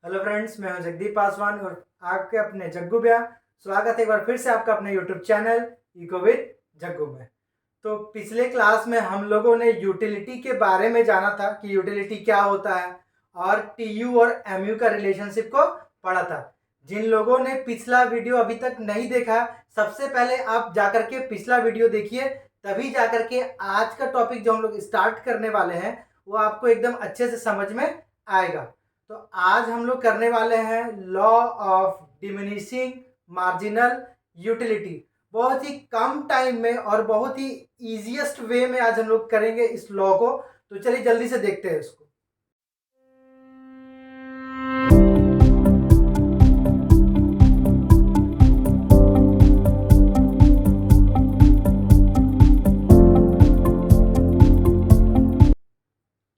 Hello friends, मैं हूं जगदीप पासवान और आपके अपने जग्गू भैया। स्वागत है एक बार फिर से आपका अपने YouTube channel echo with Jaggu में। तो पिछले क्लास में हम लोगों ने यूटिलिटी के बारे में जाना था कि यूटिलिटी क्या होता है और टीयू और एमयू का रिलेशनशिप को पढ़ा था। जिन लोगों ने पिछला वीडियो अभी तक नहीं देखा, सबसे पहले आप जाकर के पिछला वीडियो देखिए, तभी जाकर के आज का टॉपिक जो हम लोग स्टार्ट करने वाले हैं वो आपको एकदम अच्छे से समझ में आएगा। तो आज हम लोग करने वाले हैं law of diminishing marginal utility. बहुत ही कम टाइम में और बहुत ही इजीएस्ट वे में आज हम लोग करेंगे इस लॉ को। तो चलिए जल्दी से देखते हैं इसको।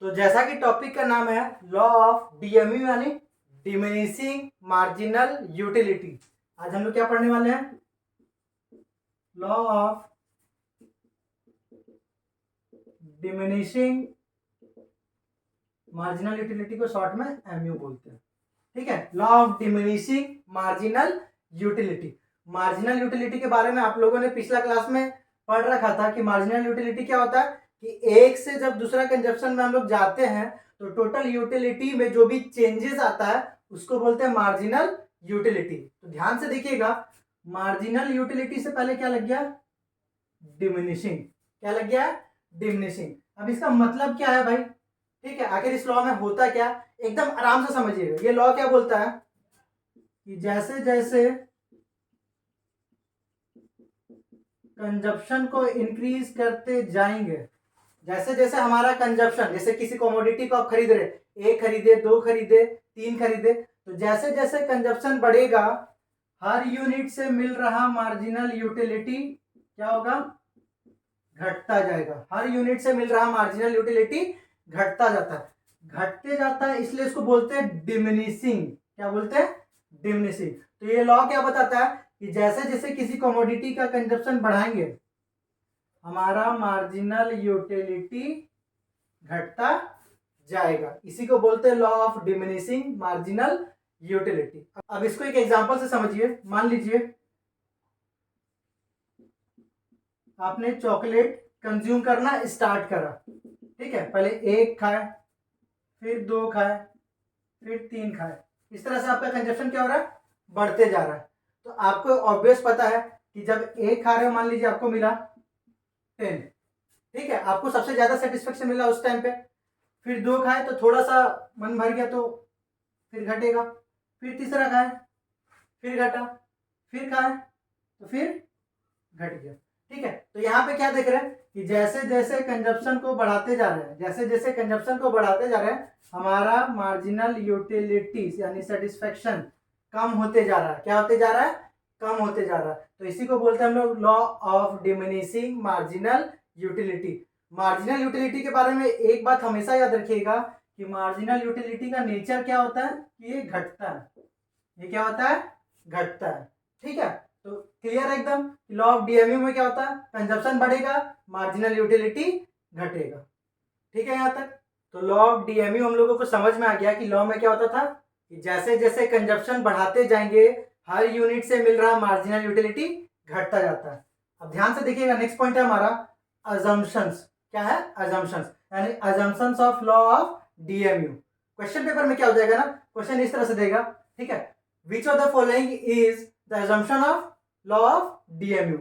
तो जैसा कि टॉपिक का नाम है लॉ ऑफ डीएमयू यानी डिमिनिशिंग मार्जिनल यूटिलिटी, आज हम लोग क्या पढ़ने वाले हैं? Law of diminishing marginal utility को शॉर्ट में एमयू बोलते हैं। ठीक है, law of diminishing marginal utility. Marginal utility के बारे में आप लोगों ने पिछला क्लास में पढ़ रखा था कि मार्जिनल यूटिलिटी क्या होता है कि एक से जब दूसरा कंजप्शन में हम लोग जाते हैं तो टोटल यूटिलिटी में जो भी चेंजेस आता है उसको बोलते हैं मार्जिनल यूटिलिटी। तो ध्यान से देखिएगा, मार्जिनल यूटिलिटी से पहले क्या लग गया? डिमिनिशिंग। क्या लग गया? डिमिनिशिंग। अब इसका मतलब क्या है भाई? ठीक है, आखिर इस लॉ में होता क्या? एकदम आराम से समझिएगा। ये लॉ क्या बोलता है कि जैसे जैसे कंजप्शन को इंक्रीज करते जाएंगे, जैसे जैसे हमारा कंजप्शन, जैसे किसी कमोडिटी को आप खरीद रहे, एक खरीदे, दो खरीदे, तीन खरीदे, तो जैसे जैसे कंजप्शन बढ़ेगा हर यूनिट से मिल रहा मार्जिनल यूटिलिटी क्या होगा? घटता जाएगा। हर यूनिट से मिल रहा मार्जिनल यूटिलिटी घटता जाता है, घटते जाता है, इसलिए इसको बोलते हैं डिमिनिशिंग। क्या बोलते हैं? डिमिनिशिंग। तो ये लॉ क्या बताता है कि जैसे जैसे किसी कमोडिटी का कंजप्शन बढ़ाएंगे हमारा मार्जिनल यूटिलिटी घटता जाएगा। इसी को बोलते हैं law of diminishing marginal utility. अब इसको एक एग्जांपल से समझिए। मान लीजिए आपने चॉकलेट कंज्यूम करना स्टार्ट करा। ठीक है, पहले एक खाए, फिर दो खाए, फिर तीन खाए, इस तरह से आपका कंजप्शन क्या हो रहा है? बढ़ते जा रहा है। तो आपको ऑब्वियस पता है कि जब एक खा रहे हो, मान लीजिए आपको मिला 10, ठीक है, आपको सबसे ज्यादा सेटिस्फेक्शन मिला उस टाइम पे। फिर दो खाए तो थोड़ा सा मन भर गया तो फिर घटेगा, फिर तीसरा खाए, फिर घटा, फिर खाए तो फिर घट गया। ठीक है, तो यहाँ पे क्या देख रहे हैं कि जैसे जैसे कंजप्शन को बढ़ाते जा रहे हैं, जैसे जैसे कंजप्शन को बढ़ाते जा रहे हैं हमारा मार्जिनल यूटिलिटी यानी सेटिस्फेक्शन कम होते जा रहा है। क्या होते जा रहा है? कम होते जा रहा है। तो इसी को बोलते हैं हम लोग law of diminishing marginal utility. Marginal utility के बारे में एक बात हमेशा याद रखिएगा कि मार्जिनल यूटिलिटी का नेचर क्या होता है कि ये घटता है। ये क्या होता है? घटता है। ठीक है, तो क्लियर एकदम। लॉ ऑफ डीएमयू में क्या होता है? कंजप्शन बढ़ेगा, मार्जिनल यूटिलिटी घटेगा। ठीक है यहाँ तक। तो लॉ ऑफ डीएमयू हम लोगों को समझ में आ गया कि लॉ में क्या होता था कि जैसे जैसे कंजप्शन बढ़ाते जाएंगे हर यूनिट से मिल रहा मार्जिनल यूटिलिटी घटता जाता है। अब ध्यान से देखिएगा, नेक्स्ट पॉइंट है हमारा अजम्पशंस। क्या है? अजम्पशंस यानी assumptions of law of DMU. Question paper में क्या हो जाएगा ना, क्वेश्चन इस तरह से देगा, ठीक है, which of the following is the assumption of law of DMU.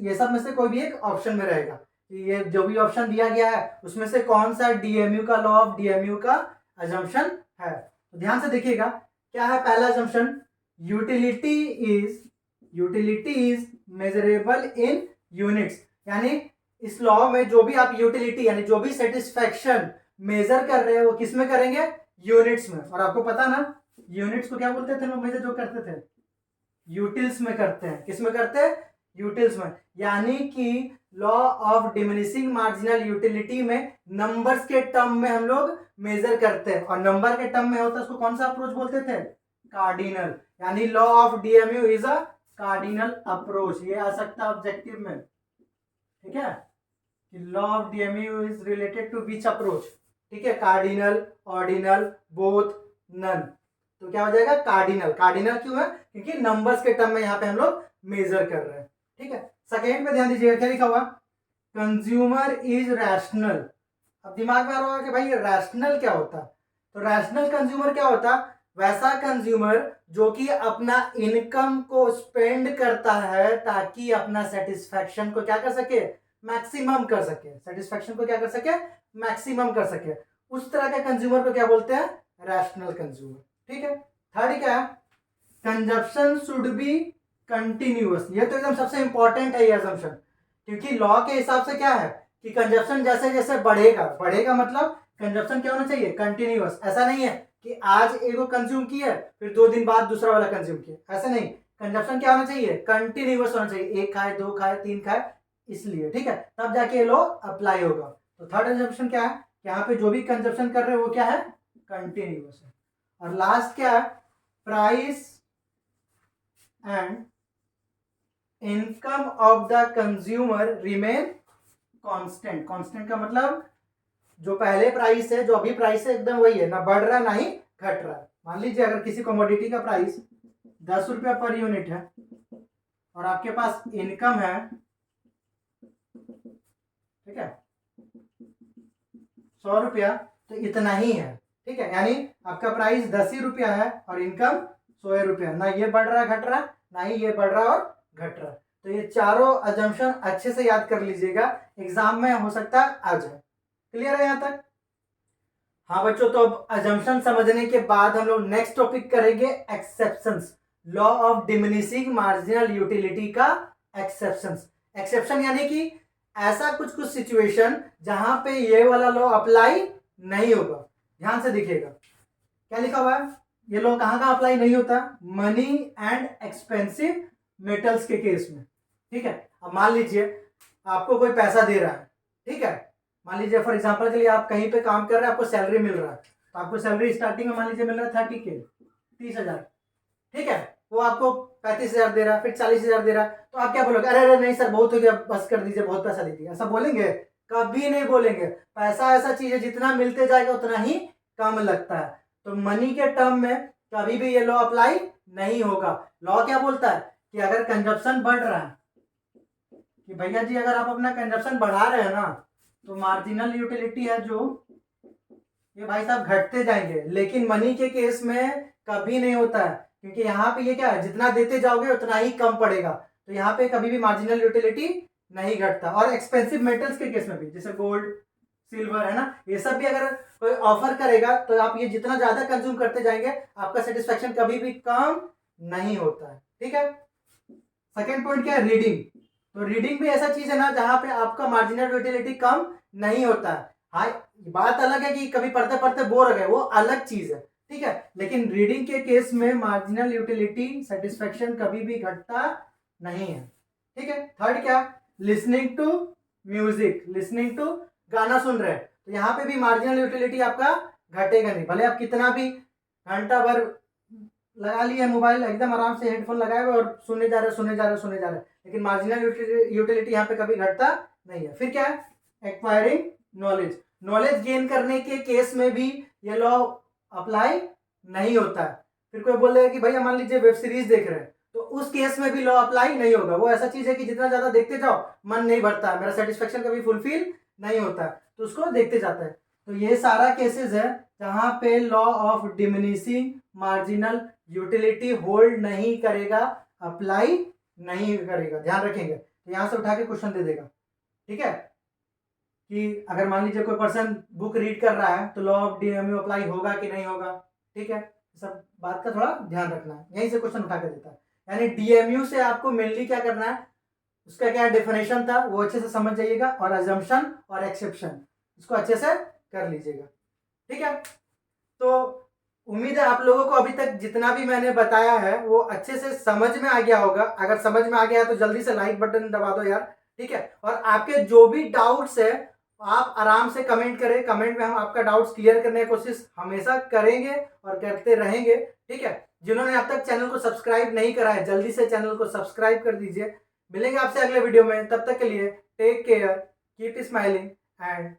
ये सब में से कोई भी एक ऑप्शन में रहेगा कि ये जो भी ऑप्शन दिया गया है उसमें से कौन सा डीएमयू का, लॉ ऑफ डीएमयू का अजम्पशन है। तो ध्यान से देखिएगा, क्या है पहला assumption? Utility is measurable in units. यानी इस लॉ में जो भी आप यूटिलिटी यानी जो भी सेटिस्फैक्शन मेजर कर रहे हैं वो किस में करेंगे? यूनिट्स में। और आपको पता ना यूनिट्स को क्या बोलते थे लोग मेजर जो करते थे? यूटिल्स में करते हैं। किस में करते हैं? यूटिल्स में। यानी कि law of diminishing marginal utility में नंबर्स के टर्म में हम लोग मेजर करते हैं, और नंबर के टर्म में होता है उसको कौन सा अप्रोच बोलते थे? कार्डिनल। यानी law of DMU is a cardinal approach. ये आ सकता है ऑब्जेक्टिव में। ठीक है, law of DMU is related to which approach? ठीक है, कार्डिनल, ऑर्डिनल, बोथ, नन। तो क्या हो जाएगा कार्डिनल। कार्डिनल क्यों है? क्योंकि नंबर्स के टर्म में यहाँ पे हम लोग मेजर कर रहे हैं। ठीक है, सेकेंड पे ध्यान दीजिएगा, क्या लिखा हुआ? Consumer is rational. अब दिमाग में आ रहा होगा कि भाई ये रैशनल क्या होता है? तो रैशनल कंज्यूमर क्या होता? वैसा कंज्यूमर जो कि अपना इनकम को स्पेंड करता है ताकि अपना सेटिस्फैक्शन को क्या कर सके? मैक्सिमम कर सके। सेटिस्फैक्शन को क्या कर सके? मैक्सिमम कर सके। उस तरह के कंज्यूमर को क्या बोलते हैं? Rational consumer. ठीक है, थर्ड क्या है? Consumption should be continuous. ये तो एकदम सबसे इंपॉर्टेंट है ये असम्पशन, क्योंकि लॉ के हिसाब से क्या है कि कंजप्शन जैसे जैसे बढ़ेगा, बढ़ेगा मतलब कंजप्शन क्या होना चाहिए? कंटिन्यूअस। ऐसा नहीं है कि आज एगो कंज्यूम किया फिर 2 दिन बाद दूसरा वाला कंज्यूम किया, ऐसा नहीं। कंजप्शन क्या होना चाहिए? कंटिन्यूअस होना चाहिए। 1 खाए, 2 खाए, 3 खाए, इसलिए। ठीक है, तब जाके ये लॉ अप्लाई होगा। तो थर्ड असम्पशन क्या है? यहाँ पे जो भी कंजप्शन कर रहे हैं वो क्या है? कंटिन्यूअस है। और लास्ट क्या है? Price and income of the consumer remain constant. Constant का मतलब जो पहले प्राइस है, जो अभी प्राइस है, एकदम वही है, ना बढ़ रहा ना ही घट रहा है। मान लीजिए अगर किसी कमोडिटी का प्राइस 10 रुपया पर यूनिट है और आपके पास इनकम है, ठीक है, 100 रुपया, तो इतना ही है। ठीक है, यानी आपका प्राइस 10 ही रुपया है और इनकम 100 रुपया। ना ये बढ़ रहा घट रहा, ना ही ये बढ़ रहा और घट रहा। तो ये चारों अजम्पशन अच्छे से याद कर लीजिएगा, एग्जाम में हो सकता है आ जाए। क्लियर है यहाँ तक? हाँ बच्चों, तो अब अजम्पशन समझने के बाद हम लोग नेक्स्ट टॉपिक करेंगे exceptions. Law of diminishing marginal utility का एक्सेप्शंस। एक्सेप्शन यानी कि ऐसा कुछ कुछ सिचुएशन जहां पे ये वाला लॉ अप्लाई नहीं होगा। ध्यान से देखिएगा क्या लिखा हुआ है। ये लॉ कहां कहां अप्लाई नहीं होता? मनी एंड एक्सपेंसिव मेटल्स के केस में। ठीक है, अब मान लीजिए आपको कोई पैसा दे रहा है, ठीक है, मान लीजिए फॉर एग्जांपल के लिए आप कहीं पे काम कर रहे हैं, आपको सैलरी मिल रहा है, तो आपको सैलरी स्टार्टिंग में मान लीजिए मिल रहा है 30K, 30,000। ठीक है, वो आपको 35,000 दे रहा है, फिर 40,000 दे रहा है, तो आप क्या बोलोगे? अरे अरे नहीं सर, बहुत हो गया, बस कर दीजिए, बहुत पैसा दे दिया। ऐसा बोलेंगे? कभी नहीं बोलेंगे। पैसा ऐसा चीज है, जितना मिलते जाएगा उतना ही कम लगता है। तो मनी के टर्म में कभी भी ये लॉ अप्लाई नहीं होगा। लॉ क्या बोलता है कि अगर कंजप्शन बढ़ रहा है, कि भैया जी अगर आप अपना कंजप्शन बढ़ा रहे हैं ना, तो मार्जिनल यूटिलिटी है जो, ये भाई साहब घटते जाएंगे। लेकिन मनी के केस में कभी नहीं होता है, क्योंकि यहाँ पे ये क्या है, जितना देते जाओगे उतना ही कम पड़ेगा। तो यहाँ पे कभी भी मार्जिनल यूटिलिटी नहीं घटता। और एक्सपेंसिव मेटल्स के केस में भी, जैसे गोल्ड, सिल्वर, है ना, ये सब भी अगर कोई ऑफर करेगा तो आप ये जितना ज्यादा कंज्यूम करते जाएंगे, आपका सेटिस्फेक्शन कभी भी कम नहीं होता है। ठीक है, सेकेंड पॉइंट क्या है? रीडिंग। तो रीडिंग भी ऐसा चीज है ना जहां पे आपका मार्जिनल यूटिलिटी कम नहीं होता है। हाँ, बात अलग है कि कभी पढ़ते पढ़ते बोर हो गए, वो अलग चीज है। ठीक है, लेकिन रीडिंग के केस में मार्जिनल यूटिलिटी सेटिस्फेक्शन कभी भी घटता नहीं है। ठीक है, थर्ड क्या? Listening to music. Listening to, गाना सुन रहे हैं, तो यहाँ पे भी मार्जिनल यूटिलिटी आपका घटेगा नहीं। भले आप कितना भी घंटा भर लगा लिए मोबाइल, एकदम आराम से हेडफोन लगाए हुए और सुने जा रहे सुने जा रहे सुने जा रहे, लेकिन मार्जिनल यूटिलिटी यहाँ पे कभी घटता नहीं है। फिर क्या है? Acquiring knowledge. नॉलेज गेन करने के केस में भी ये लॉ अप्लाई नहीं होता है। फिर कोई बोलेगा कि भैया मान लीजिए वेब सीरीज देख रहे हैं, तो उस केस में भी लॉ अप्लाई नहीं होगा। वो ऐसा चीज है कि जितना ज्यादा देखते जाओ मन नहीं भरता है, मेरा सेटिस्फेक्शन कभी फुलफिल नहीं होता है, तो उसको देखते जाता है। तो ये सारा केसेस है जहां पे law of diminishing marginal utility hold नहीं करेगा, अप्लाई नहीं करेगा। ध्यान रखेंगे, तो यहां से उठा के क्वेश्चन दे देगा। ठीक है, कि अगर मान लीजिए कोई पर्सन बुक रीड कर रहा है तो लॉ ऑफ डीएमयू अप्लाई होगा कि नहीं होगा। ठीक है, सब बात का थोड़ा ध्यान रखना है, यहीं से क्वेश्चन उठा के देता है। यानी डीएमयू से आपको मेनली क्या करना है, उसका क्या डेफिनेशन था वो अच्छे से समझ जाइएगा, और अजम्पशन और एक्सेप्शन इसको अच्छे से कर लीजिएगा। ठीक है, तो उम्मीद है आप लोगों को अभी तक जितना भी मैंने बताया है वो अच्छे से समझ में आ गया होगा। अगर समझ में आ गया है तो जल्दी से लाइक बटन दबा दो यार। ठीक है, और आपके जो भी डाउट्स है आप आराम से कमेंट करें। कमेंट में हम आपका डाउट्स क्लियर करने की कोशिश हमेशा करेंगे और करते रहेंगे। ठीक है, जिन्होंने अब तक चैनल को सब्सक्राइब नहीं करा है जल्दी से चैनल को सब्सक्राइब कर दीजिए। मिलेंगे आपसे अगले वीडियो में, तब तक के लिए take care, keep smiling and